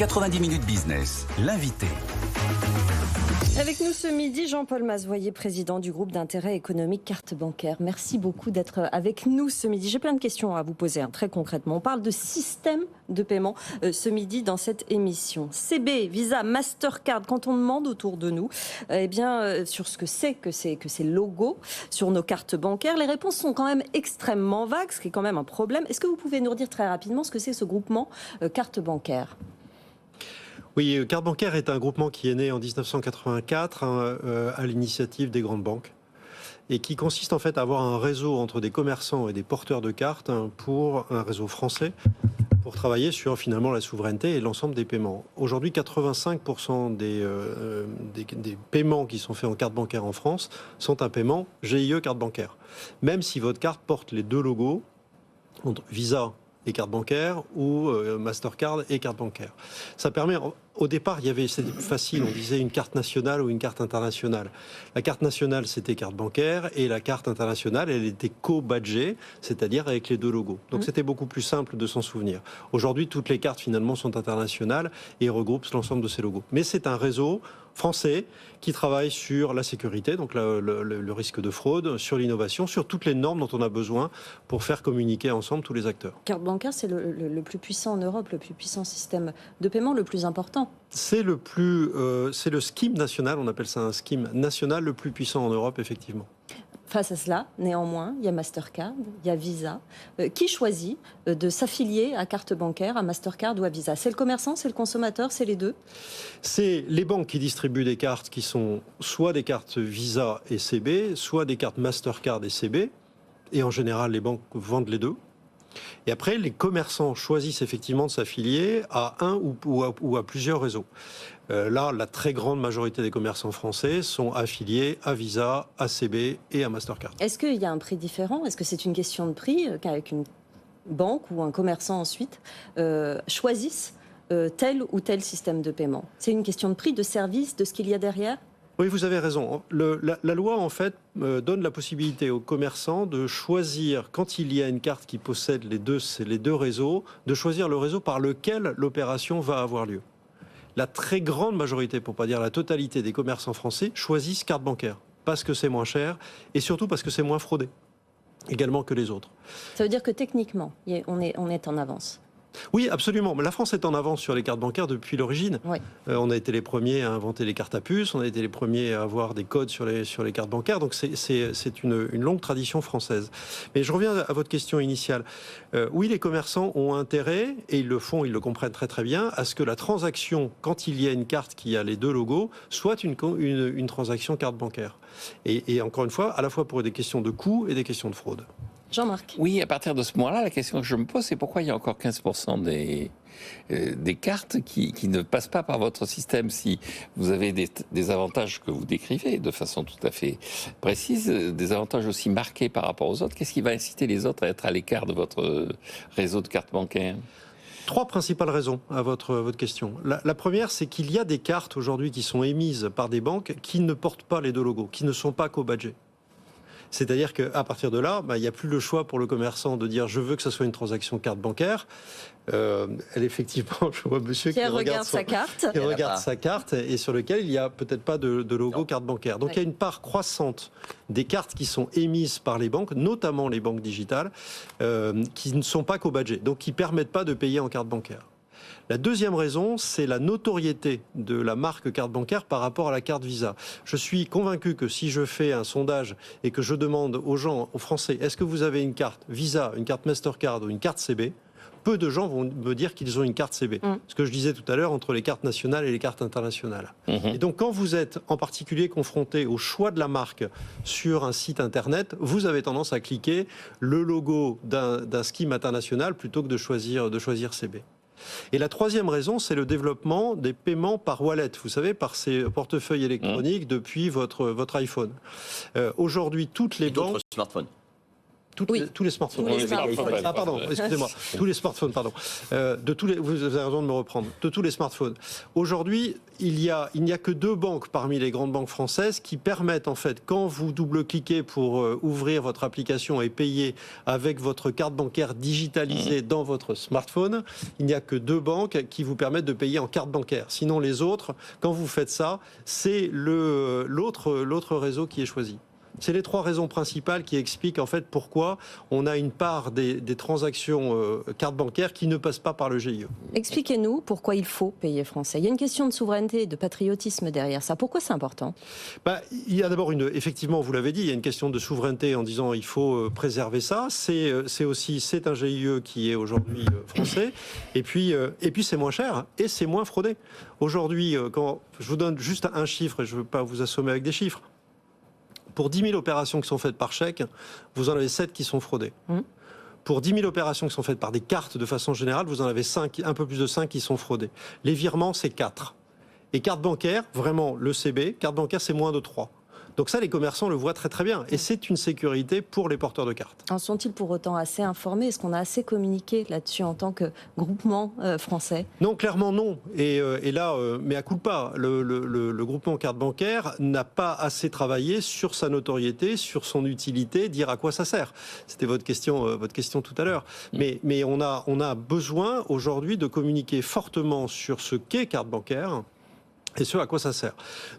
90 minutes business, l'invité. Avec nous ce midi, Jean-Paul Masvoyer, président du groupe d'intérêt économique Carte Bancaire. Merci beaucoup d'être avec nous ce midi. J'ai plein de questions à vous poser, très concrètement. On parle de système de paiement ce midi dans cette émission. CB, Visa, Mastercard, quand on demande autour de nous sur ce que c'est que ces logos sur nos cartes bancaires, les réponses sont quand même extrêmement vagues, ce qui est quand même un problème. Est-ce que vous pouvez nous redire très rapidement ce que c'est ce groupement Carte Bancaire ? Oui, Carte Bancaire est un groupement qui est né en 1984 à l'initiative des grandes banques et qui consiste en fait à avoir un réseau entre des commerçants et des porteurs de cartes pour un réseau français pour travailler sur finalement la souveraineté et l'ensemble des paiements. Aujourd'hui, 85% des paiements qui sont faits en carte bancaire en France sont un paiement GIE carte bancaire. Même si votre carte porte les deux logos, entre Visa et carte bancaire ou Mastercard et carte bancaire. Ça permet, au départ, c'était plus facile, on disait une carte nationale ou une carte internationale. La carte nationale, c'était carte bancaire et la carte internationale, elle était co-badgée, c'est-à-dire avec les deux logos. Donc c'était beaucoup plus simple de s'en souvenir. Aujourd'hui, toutes les cartes finalement sont internationales et regroupent l'ensemble de ces logos. Mais c'est un réseau français qui travaille sur la sécurité, donc le risque de fraude, sur l'innovation, sur toutes les normes dont on a besoin pour faire communiquer ensemble tous les acteurs. Carte bancaire, c'est le plus puissant en Europe, le plus puissant système de paiement, le plus important. C'est le scheme national, on appelle ça un scheme national le plus puissant en Europe, effectivement. Face à cela, néanmoins, il y a Mastercard, il y a Visa. Qui choisit de s'affilier à carte bancaire, à Mastercard ou à Visa ? C'est le commerçant, c'est le consommateur, c'est les deux ? C'est les banques qui distribuent des cartes qui sont soit des cartes Visa et CB, soit des cartes Mastercard et CB. Et en général, les banques vendent les deux. Et après, les commerçants choisissent effectivement de s'affilier à un ou à plusieurs réseaux. Là, la très grande majorité des commerçants français sont affiliés à Visa, à CB et à Mastercard. Est-ce qu'il y a un prix différent ? Est-ce que c'est une question de prix qu'avec une banque ou un commerçant ensuite choisissent tel ou tel système de paiement ? C'est une question de prix, de service, de ce qu'il y a derrière ? Oui, vous avez raison. La loi, en fait, donne la possibilité aux commerçants de choisir, quand il y a une carte qui possède les deux réseaux, de choisir le réseau par lequel l'opération va avoir lieu. La très grande majorité, pour ne pas dire la totalité des commerçants français, choisissent carte bancaire, parce que c'est moins cher et surtout parce que c'est moins fraudé, également que les autres. Ça veut dire que techniquement, on est en avance ? Oui, absolument. Mais la France est en avance sur les cartes bancaires depuis l'origine. Oui. On a été les premiers à inventer les cartes à puce, on a été les premiers à avoir des codes sur les cartes bancaires. Donc c'est une longue tradition française. Mais je reviens à votre question initiale. Oui, les commerçants ont intérêt, et ils le font, ils le comprennent très très bien, à ce que la transaction, quand il y a une carte qui a les deux logos, soit une transaction carte bancaire. Et encore une fois, à la fois pour des questions de coût et des questions de fraude. Jean-Marc. Oui, à partir de ce moment-là, la question que je me pose, c'est pourquoi il y a encore 15% des cartes qui ne passent pas par votre système. Si vous avez des avantages que vous décrivez de façon tout à fait précise, des avantages aussi marqués par rapport aux autres, qu'est-ce qui va inciter les autres à être à l'écart de votre réseau de cartes bancaires ? Trois principales raisons à votre question. La première, c'est qu'il y a des cartes aujourd'hui qui sont émises par des banques qui ne portent pas les deux logos, qui ne sont pas co-badgées. C'est-à-dire qu'à partir de là, il n'y a plus le choix pour le commerçant de dire « je veux que ce soit une transaction carte bancaire ». Effectivement, je vois monsieur qui regarde sa carte et sur lequel il n'y a peut-être pas de logo carte bancaire. Donc il y a une part croissante des cartes qui sont émises par les banques, notamment les banques digitales, qui ne sont pas co-badgées, donc qui ne permettent pas de payer en carte bancaire. La deuxième raison, c'est la notoriété de la marque carte bancaire par rapport à la carte Visa. Je suis convaincu que si je fais un sondage et que je demande aux gens, aux Français, est-ce que vous avez une carte Visa, une carte Mastercard ou une carte CB ? Peu de gens vont me dire qu'ils ont une carte CB. Ce que je disais tout à l'heure entre les cartes nationales et les cartes internationales. Et donc quand vous êtes en particulier confronté au choix de la marque sur un site internet, vous avez tendance à cliquer le logo d'un scheme international plutôt que de choisir CB. Et la troisième raison, c'est le développement des paiements par wallet, vous savez, par ces portefeuilles électroniques depuis votre iPhone. Aujourd'hui, toutes les banques... tous les smartphones. Tous les smartphones. Ah pardon, excusez-moi. Tous les smartphones, pardon. Vous avez raison de me reprendre. De tous les smartphones. Aujourd'hui, il n'y a que 2 banques parmi les grandes banques françaises qui permettent, en fait, quand vous double-cliquez pour ouvrir votre application et payer avec votre carte bancaire digitalisée dans votre smartphone, il n'y a que 2 banques qui vous permettent de payer en carte bancaire. Sinon, les autres, quand vous faites ça, c'est l'autre réseau qui est choisi. C'est les 3 raisons principales qui expliquent en fait pourquoi on a une part des transactions carte bancaire qui ne passent pas par le GIE. Expliquez-nous pourquoi il faut payer français. Il y a une question de souveraineté et de patriotisme derrière ça. Pourquoi c'est important ? Il y a d'abord effectivement, vous l'avez dit, il y a une question de souveraineté en disant il faut préserver ça. C'est un GIE qui est aujourd'hui français. Et puis c'est moins cher et c'est moins fraudé. Aujourd'hui, quand je vous donne juste un chiffre, et je ne veux pas vous assommer avec des chiffres. Pour 10 000 opérations qui sont faites par chèque, vous en avez 7 qui sont fraudées. Pour 10 000 opérations qui sont faites par des cartes de façon générale, vous en avez 5, un peu plus de 5 qui sont fraudées. Les virements, c'est 4. Et carte bancaire, vraiment, le CB, carte bancaire, c'est moins de 3. Donc ça, les commerçants le voient très très bien. Et c'est une sécurité pour les porteurs de cartes. En sont-ils pour autant assez informés ? Est-ce qu'on a assez communiqué là-dessus en tant que groupement français ? Non, clairement non. Et là, mais à culpa, le groupement carte bancaire n'a pas assez travaillé sur sa notoriété, sur son utilité, dire à quoi ça sert. C'était votre question tout à l'heure. Mais on a besoin aujourd'hui de communiquer fortement sur ce qu'est carte bancaire. Et ce à quoi ça sert.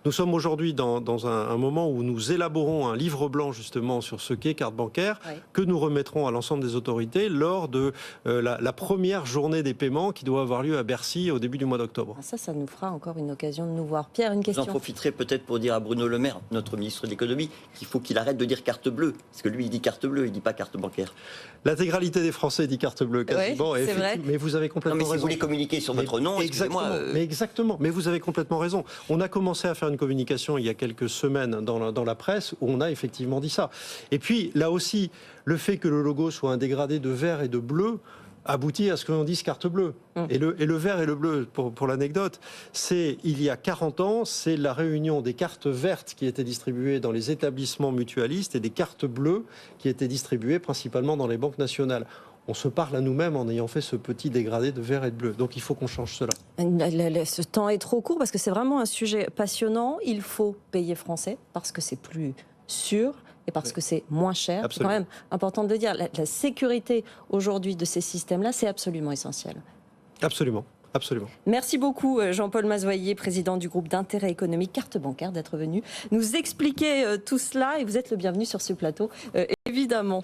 Nous sommes aujourd'hui dans un moment où nous élaborons un livre blanc justement sur ce qu'est carte bancaire, que nous remettrons à l'ensemble des autorités lors de la première journée des paiements qui doit avoir lieu à Bercy au début du mois d'octobre. Ça nous fera encore une occasion de nous voir. Pierre, une question. J'en profiterai peut-être pour dire à Bruno Le Maire, notre ministre de l'économie, qu'il faut qu'il arrête de dire carte bleue. Parce que lui, il dit carte bleue, il ne dit pas carte bancaire. L'intégralité des Français dit carte bleue quasiment. Oui, c'est vrai. Mais vous avez complètement raison. Si vous voulez communiquer sur votre nom, excusez-moi. Mais exactement. Mais vous avez complètement raison. On a commencé à faire une communication il y a quelques semaines dans la presse où on a effectivement dit ça. Et puis là aussi, le fait que le logo soit un dégradé de vert et de bleu aboutit à ce que l'on dise carte bleue. Et le vert et le bleu, pour l'anecdote, c'est il y a 40 ans, c'est la réunion des cartes vertes qui étaient distribuées dans les établissements mutualistes et des cartes bleues qui étaient distribuées principalement dans les banques nationales. On se parle à nous-mêmes en ayant fait ce petit dégradé de vert et de bleu. Donc il faut qu'on change cela. Ce temps est trop court parce que c'est vraiment un sujet passionnant. Il faut payer français parce que c'est plus sûr et parce que c'est moins cher. C'est quand même important de le dire. La sécurité aujourd'hui de ces systèmes-là, c'est absolument essentiel. Absolument. Absolument. Merci beaucoup Jean-Paul Mazoyer, président du groupe d'intérêt économique Carte Bancaire, d'être venu nous expliquer tout cela. Et vous êtes le bienvenu sur ce plateau, évidemment.